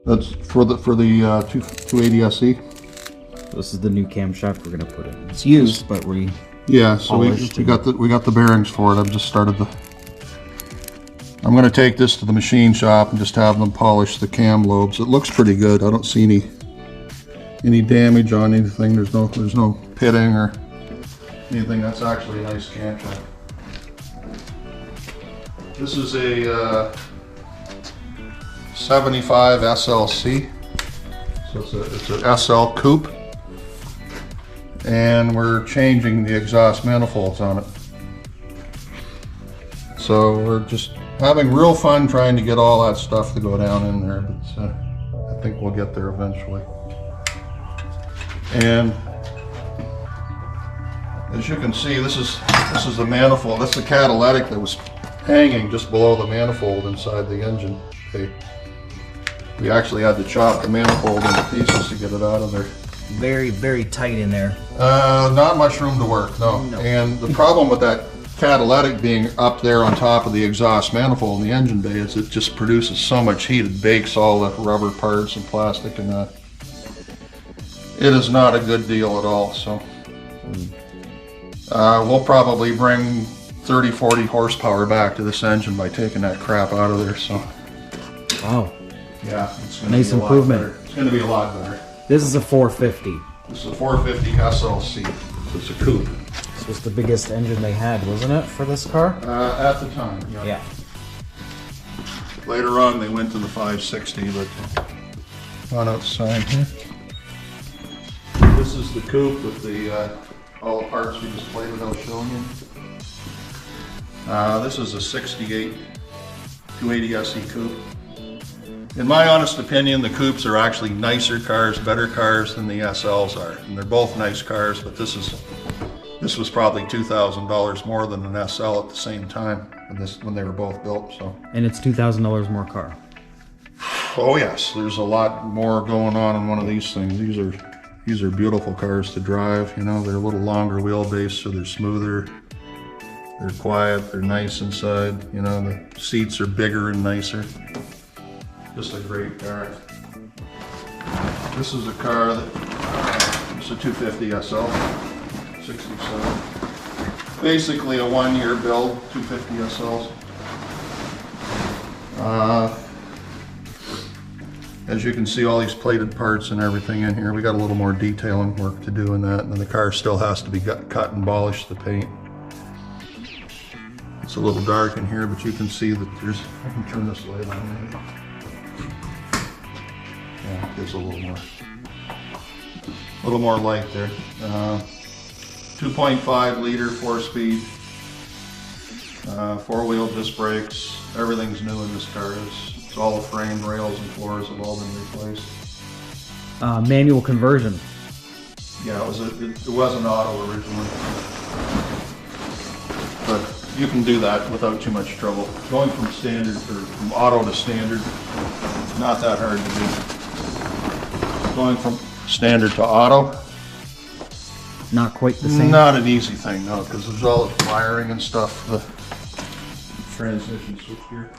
That's for the 280 SE. This is the new camshaft we're gonna put in. It's used, but yeah. So we got the bearings for it. I've just started the. I'm going to take this to the machine shop and just have them polish the cam lobes. It looks pretty good. I don't see any damage on anything. There's no pitting or anything. That's actually a nice camshaft. This is a 75 SLC. So it's an SL coupe. And we're changing the exhaust manifolds on it. So we're just having real fun trying to get all that stuff to go down in there, but I think we'll get there eventually. And as you can see, this is the manifold. That's the catalytic that was hanging just below the manifold inside the engine. We actually had to chop the manifold into pieces to get it out of there. very, very tight in there. Not much room to work, no. And the problem with that catalytic being up there on top of the exhaust manifold in the engine bay is it just produces so much heat, it bakes all the rubber parts and plastic and that. It is not a good deal at all, so. We'll probably bring 30-40 horsepower back to this engine by taking that crap out of there, so. Wow. Yeah, it's gonna nice be a improvement. lot better. It's going to be a lot better. This is a 450. This is a 450 SLC, so it's a coupe. This was the biggest engine they had, wasn't it, for this car? At the time, yeah. Yeah. Later on, they went to the 560, but on outside here. This is the coupe with the all the parts we just played with. I was showing you. This is a 68 280 SE coupe. In my honest opinion, the coupes are actually nicer cars, better cars than the SLs are, and they're both nice cars. But this was probably $2,000 more than an SL at the same time when they were both built. So. And it's $2,000 more car. Oh yes, there's a lot more going on in one of these things. These are beautiful cars to drive. You know, they're a little longer wheelbase, so they're smoother. They're quiet. They're nice inside. You know, the seats are bigger and nicer. Just a great car. This is a car that it's a 250 SL, 67. Basically a 1-year build, 250 SLs. As you can see, all these plated parts and everything in here. We got a little more detailing work to do in that, and the car still has to be cut and polished, the paint. It's a little dark in here, but you can see that there's, I can turn this light on maybe. Yeah, gives a little more light there. 2.5 liter 4-speed, 4-wheel disc brakes. Everything's new in this car. It's all the frame, rails, and floors have all been replaced. Manual conversion. Yeah, it was an auto originally, but you can do that without too much trouble. Going from auto to standard, not that hard to do. Going from standard to auto, not quite the same. Not an easy thing, no, because there's all the wiring and stuff. The transmission switchgear.